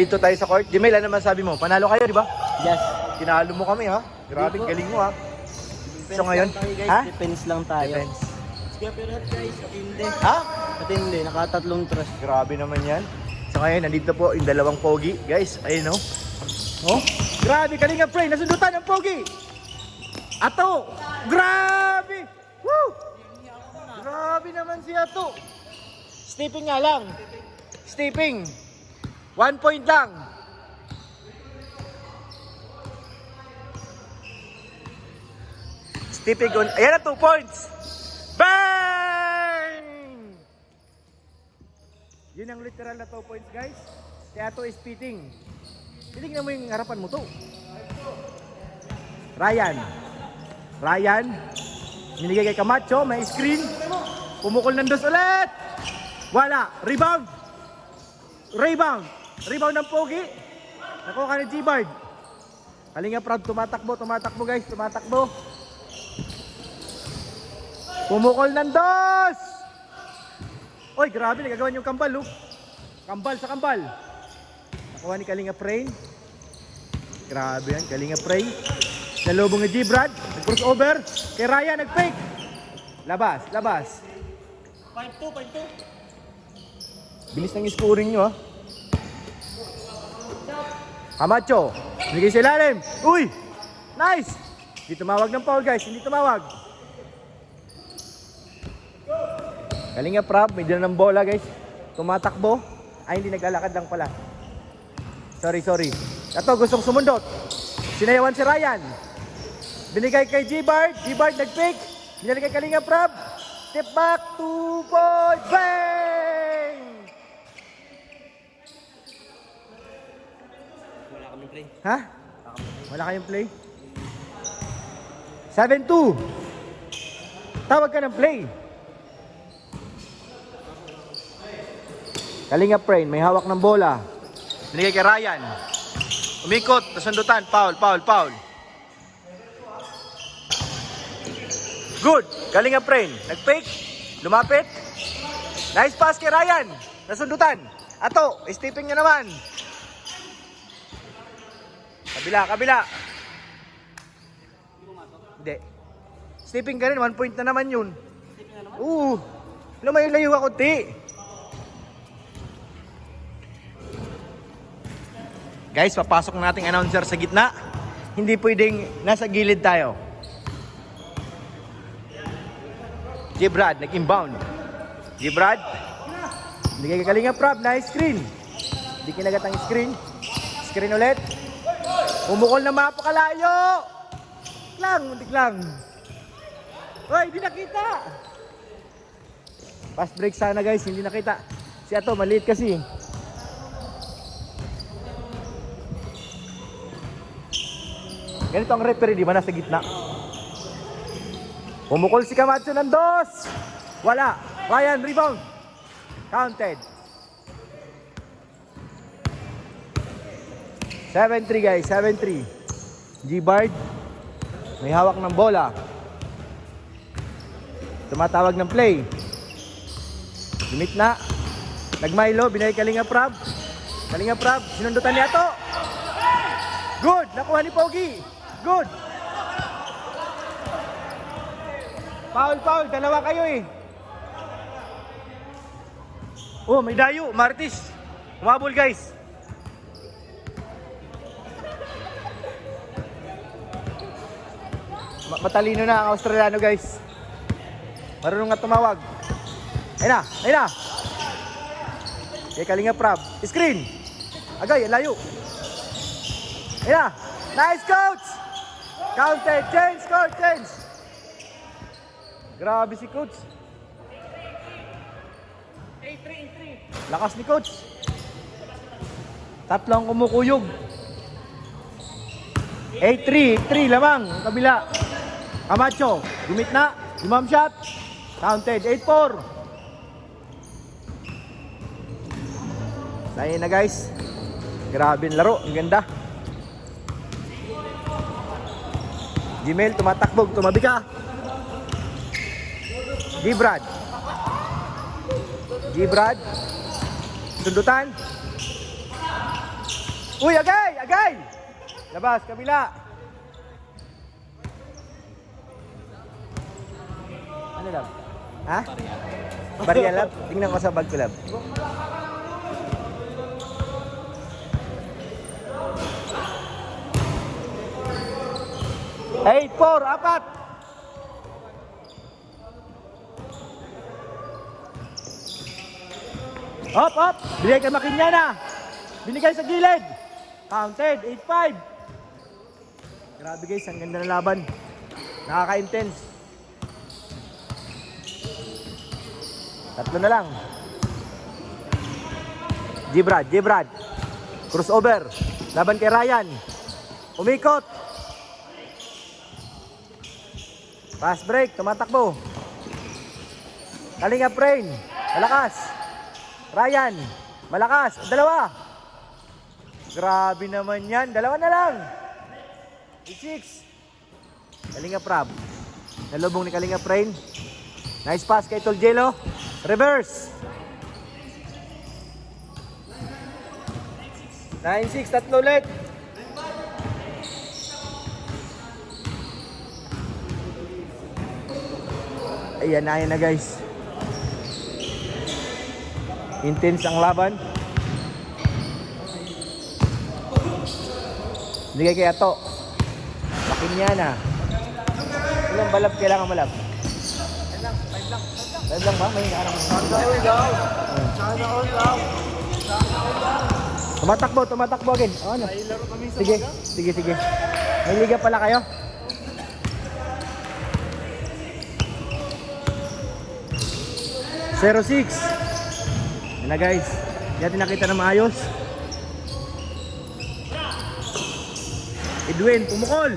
Dito tayo sa court. Jimel, ano naman sabi mo? Panalo kayo, di ba? Yes. Tinalo mo kami, ha? Grabe, galing mo, ha? So ngayon, ha? Defense lang tayo. Defense. Kaya pero guys, matindi. Ha? Matindi, nakatatlong trust. Grabe naman yan. So ngayon, nandito po yung dalawang pogi. Guys, ayun, no? Oh, grabe, Kalinga Pre, nasundutan ang pogi. Ato, grabe! Woo! Grabe naman si Ato. Stepping nga lang. Stepping. 1 point lang. Stepping on. Ayan na, 2 points. Bang! Yun ang literal na 2 points, guys. Si Ato is spitting. Tingnan mo yung harapan mo to. Ryan. Minigay kay Camacho, may screen. Pumukol ng dos ulit. Wala. Rebound ng Pogi. Nakuha ka ni G-Bard. Kalinga Proud, tumatakbo guys, tumatakbo. Pumukol ng dos. Oy, grabe, nagagawan yung kambal, oh. Kambal sa kambal. Nakuha ni Kalinga Pray. Grabe yan, Kalinga Pray. Nalubong ni G-Brad. Nag-crossover. Kay Ryan, nag-fake. Labas. 5-2. Bilis ng scoring nyo, ha. Camacho. Bigay sa ilalim. Uy! Nice! Hindi tumawag ng foul, guys. Hindi tumawag. Kalinga Prab. May dala ng bola, guys. Tumatakbo. Ay, hindi naglalakad lang pala. Sorry. Ito, gustong sumundot. Sinayawan si Ryan. Binigay kay G-Bard. G-Bard nag-pick. Binigay kay Kalinga Prab. Step back. 2 points. Bang! Wala kami play. Ha? Wala kayong play? 7-2. Tawag ka ng play. Kalinga Prain, may hawak ng bola. Binigay kay Ryan. Umikot, nasundutan. Foul. Good. Kalinga Prain. Nag-fake. Lumapit. Nice pass kay Ryan. Nasundutan. Ato, stepping niya naman. Kabila. Hindi. Stepping ka rin, 1 point na naman yun. Lumayo-layo ako, ti. Guys, papasok nating announcer sa gitna. Hindi pwedeng nasa gilid tayo. G-Brad, nag-inbound. G-Brad. Hindi kay Kalinga Prab, nice screen. Hindi kinagat ang screen. Screen ulit. Umukol na mapakalayo. Muntik lang. Hoy, hindi nakita. Fast break sana, guys, hindi nakita. Si Ato, maliit kasi. Ganito ang referee, di ba? Nasa gitna. Pumukol si Camacho ng dos. Wala. Ryan, rebound. Counted. 7-3, guys. 7-3. G-Bard. May hawak ng bola. Tumatawag ng play. Limit na. Nagmilo. Binay Kalinga Prab. Sinundutan niya to. Good. Nakuha ni Pogi. Good. Foul. Dalawa kayo eh. Oh, may dayo. Martis. Umabol, guys. Matalino na ang Australiano, guys. Marunong nga tumawag. Ayun na. Kaya Kalinga Prab. Screen. Agay, layo. Ayun na. Nice, coach. Counted. Change. Grabe si coach. 8-3. Lakas ni coach. Tatlong kumukuyog. 8-3 lamang. Kabila. Camacho. Gumit na. Imam shot. Counted. 8-4. Sayang na, guys. Grabe ang laro. Ang ganda. Gmail, tumatakbog. Tumabi ka. G-Brad. Sundutan. Uy, agay! Agay! Labas, kabila. Ano lang? Ha? Barya lab? Tingnan ko sa bag ko lab. Eight, four, apat. Up, up. Binigay kay Makinyana. Binigay sa gilid. Counted, 8-5. Grabe guys, ang ganda ng laban. Nakaka-intense. Tatlo na lang. Jibrad. Crossover. Laban kay Ryan. Umikot. Pass break, tumatakbo. Kalinga Brain. Malakas. Ryan. Malakas. Dalawa. Grabe naman yan. Dalawa na lang. 6. Kalinga Prab. Nalubong ni Kalinga Brain. Nice pass kay Toljelo. Reverse. 9-6, tatlo ulit. Ayan na guys. Intense ang laban. Bigay kay Ato. Makinyana. Ilang balab kailangan malab? 5 lang. 5 lang ba? May arang. Sana all daw. Tumatakbo again. Oh, ano? Sige. May liga pala kayo? Zero 6. Yan na guys. Hindi natin nakita na maayos. Edwin, pumukol.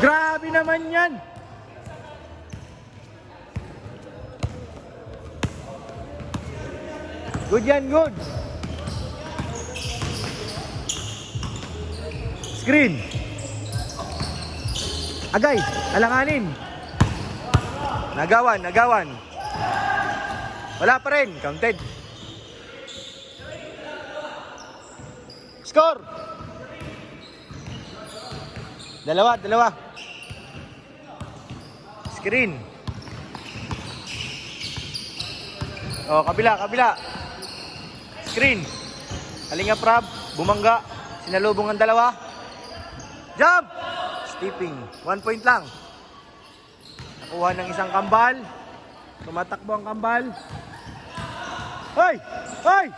Grabe naman yan. Good yan, good. Screen. Agay, alanganin. Nagawan. Wala pa rin, counted. Score. Dalawa. Screen. Oh, kabila. Screen. Kalinga Prab, bumangga. Sinalubong ang dalawa. Jump! Stepping. 1 point lang. Nakuha ng isang kambal. Tumatakbo ang kambal. Hoy! Foul.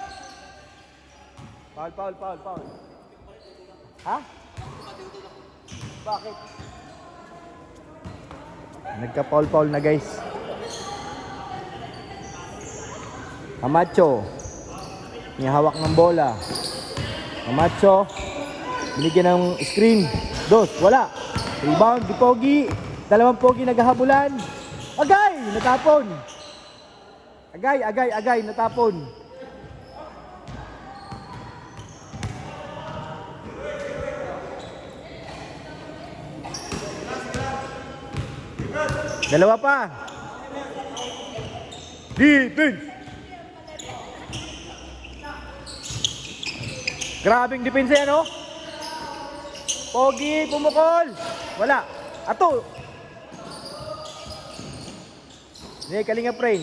Ha? Bakit? Nagka-foul na guys. Camacho. May hawak ng bola. Camacho. Binigyan ng screen. Dos, wala. Rebound, di Pogi. Dalawang Pogi naghahabulan. Agay! Natapon. Agay, natapon. Dalawa pa. Defense. Grabing depensa yan, oh. Pogi, pumukol. Wala. Ato. Ni Kalinga Brain.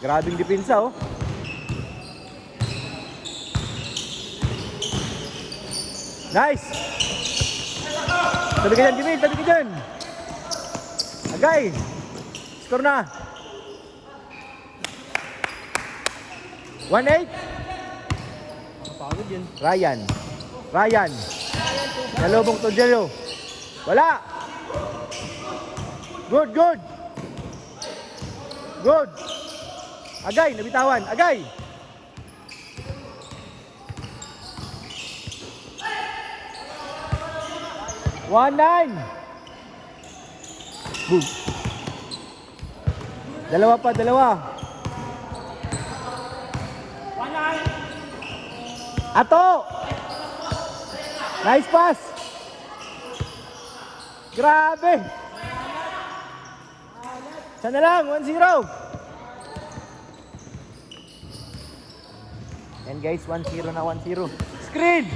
Grabing depensa, oh. Nice. Tabi ka dyan, Jimmy. Tabi ka dyan. Agay. Score na. 1-8. Pagod yun. Ryan. Nalubong Toljelo. Wala. Good. Agay, nabitawan. Agay. One-9. Boom. Dalawa. Ato. Nice pass. Grabe. Sana lang, 1-0. And guys, 1-0 na 1-0. Screen!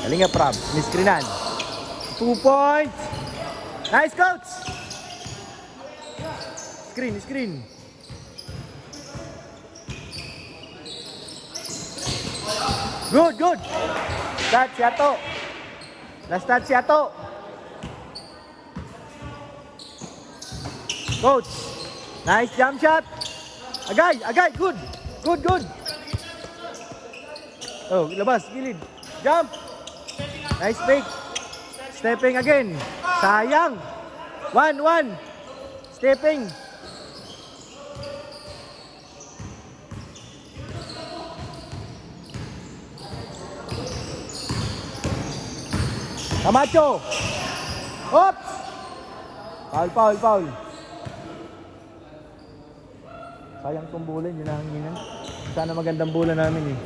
Kalinga Prab, niscreenan. 2 points! Nice, coach! Screen. Good. Start si Ato. Last start si Ato. Coach. Nice jump shot. Agay. Good. Oh, labas, gilid. Jump. Nice fake. Stepping again. Sayang. 1-1. Stepping. Camacho. Oops. Foul. Sayang tong bulan, yun ang hanginan. Sana magandang bulan namin eh.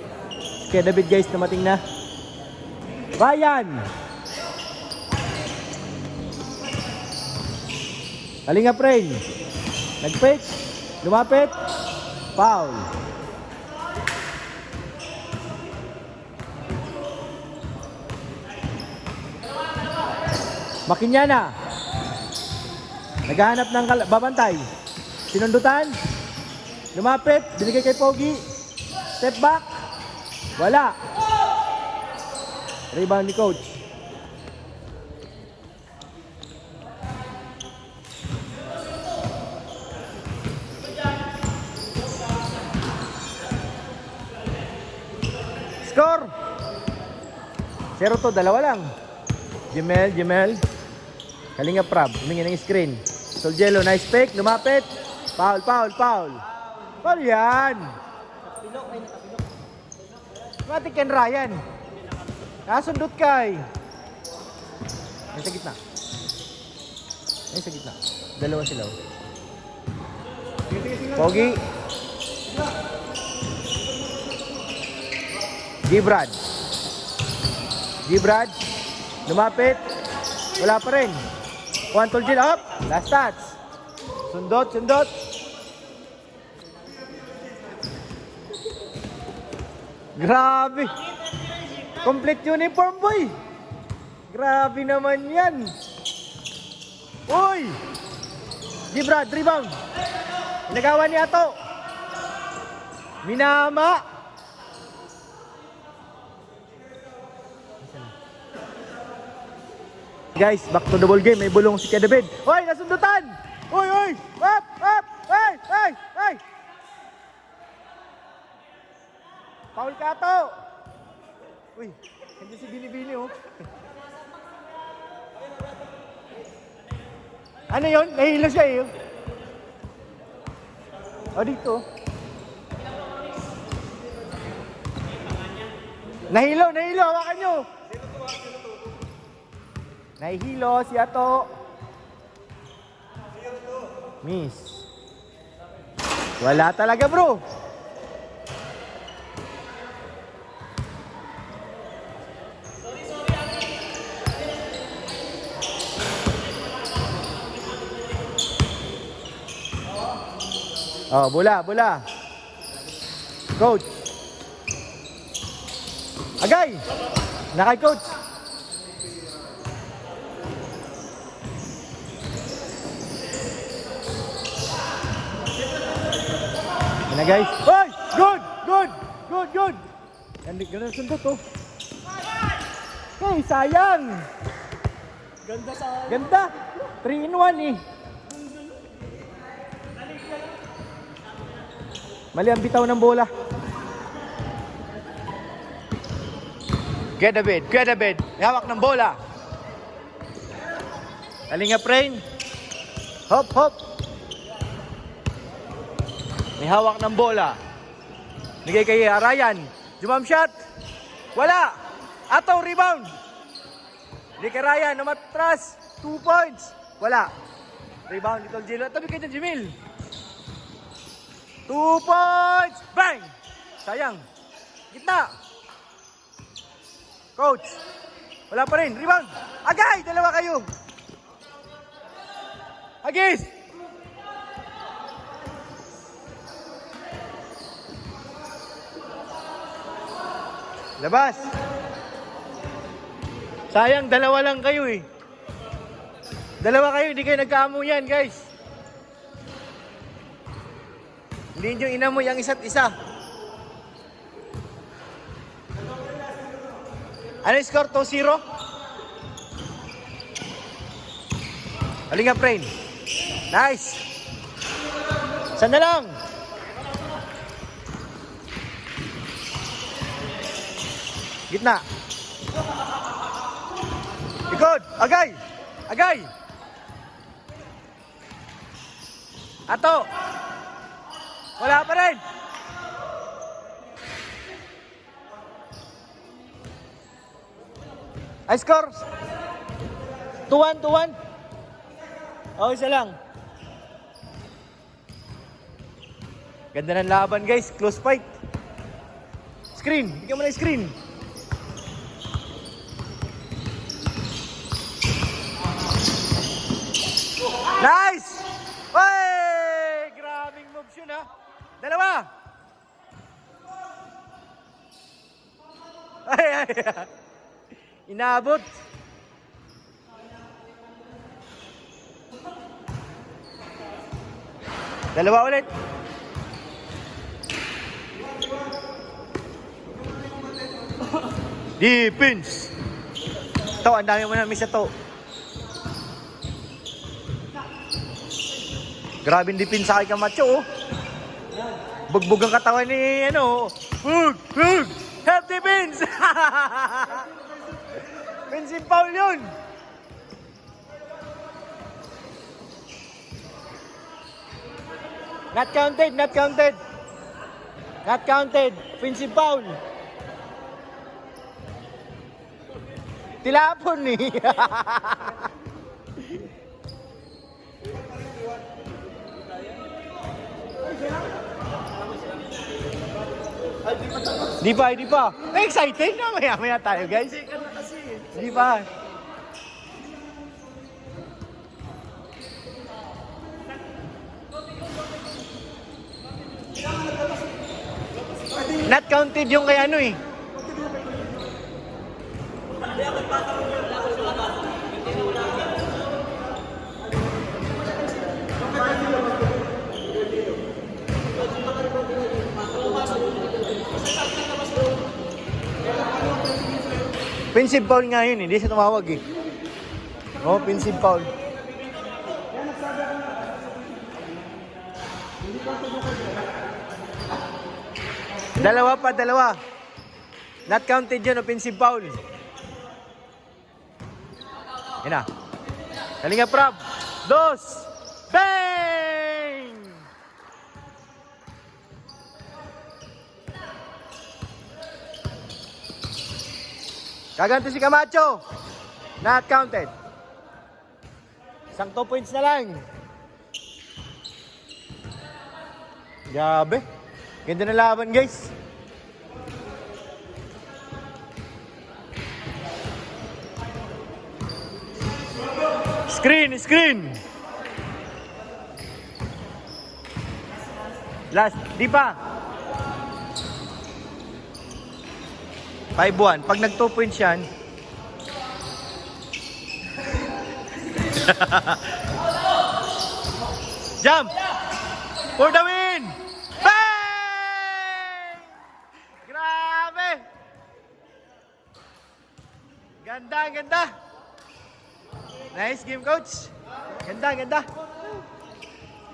Kaya David guys, dumating na. Ryan. Kalinga Preng. Nag-fake. Lumapit. Foul. Makinyana. Naghahanap ng babantay. Sinundutan. Lumapit. Binigay kay Pogi. Step back. Wala. Rebound ni coach. Score. 0 to, dalawa lang. Jemel. Kalinga Prab, humingi ng screen. Solgelo, nice pick, lumapit. Foul. Foul yan. Matik yan, Ryan. Nasundot kay. Ay, sa gitna. Dalawa sila. Pogi. Gibrad. Lumapit. Wala pa rin. Juan Tolgil up. Last touch. Sundot. Grabe. Complete uniform, boy. Grabe naman yan. Uy. Gibrad, rebound. Nagawa ni Ato. Minama. Guys, back to the ball game. May bulong si David. Hoy, nasundutan! Hoy! Up! Hey! Paul Kato! Uy, hindi si Bini oh. Ano yun? Nahilo siya eh. O, dito. Nahilo! Hawakan nyo! Nahihilo si Ato. Miss. Wala talaga, bro. Oh, bola. Coach. Agay. Nakay coach. Yan na guys. Hoy! Good! Ganun sundot oh. Hey, sayang! Ganda! 3-in-1 eh. Mali ang bitaw ng bola. Kuya David. Hawak ng bola. Kalinga Preng. Hop. May hawak ng bola. Bigay kay Ryan. Jump shot. Wala. Ato, rebound. Bigay kay Ryan. Namatras. 2 points. Wala. Rebound. Little Jilo. Tabi kay Jamil. 2 points. Bang. Sayang. Gitna. Coach. Wala pa rin. Rebound. Agay. Dalawa kayo. Agis. Labas. Sayang, dalawa lang kayo eh. Dalawa kayo, hindi kayo nagkaamoy yan, guys. Hindi nyo inamoy ang isa't isa. Ano yung score? 2-0? Halika, Prain. Nice. Saan na lang? Gitna. Ikot. Agay. Agay. Ato. Wala pa rin. Ay, score. 2-1, 2-1. O, isa lang. Ganda ng laban, guys. Close fight. Screen. Bigyan mo na yung screen. Nice! Wey! Grabing moves yun, ha? Dalawa! Ay, ay, ay. Inaabot. Dalawa ulit. Defense. Ito, ang dami mo na miss ito. Grabe yung depensa kay Camacho, oh. Bugbog ang katawan ni, ano, hug, hug, help defense! Pensive foul yun! Not counted, not counted. Not counted, pensive foul. Tilapon eh. Di pa, di pa. Excited na, maya tayo, guys. Di pa. Not counted yung kay ano eh. Pensive foul nga yun, hindi siya tumawag eh. Oh, pensive foul. Dalawa pa, dalawa. Not counted yun, offensive foul. Yan na. Kalinga prab. Dos. Bang! Kaganto si Camacho. Not counted. Isang 2 points na lang. Grabe. Ganda na laban, guys. Screen, screen. Last, di pa. 5-1. Pag nag 2 points yan. Jump! For the win! Bang! Grabe! Ganda, ganda! Nice game, coach. Ganda, ganda.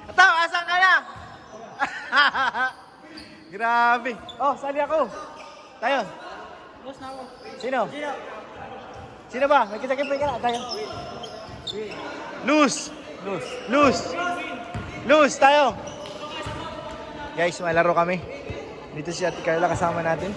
Ito, asan ka na? Grabe. Oh, sali ako. Tayo. Boss na ako. Sino? Sino ba? Nagkita-kipa ka na. Tayo. Lose. Lose. Lose. Lose tayo. Guys, malaro kami. Dito si Ate Carla kasama natin.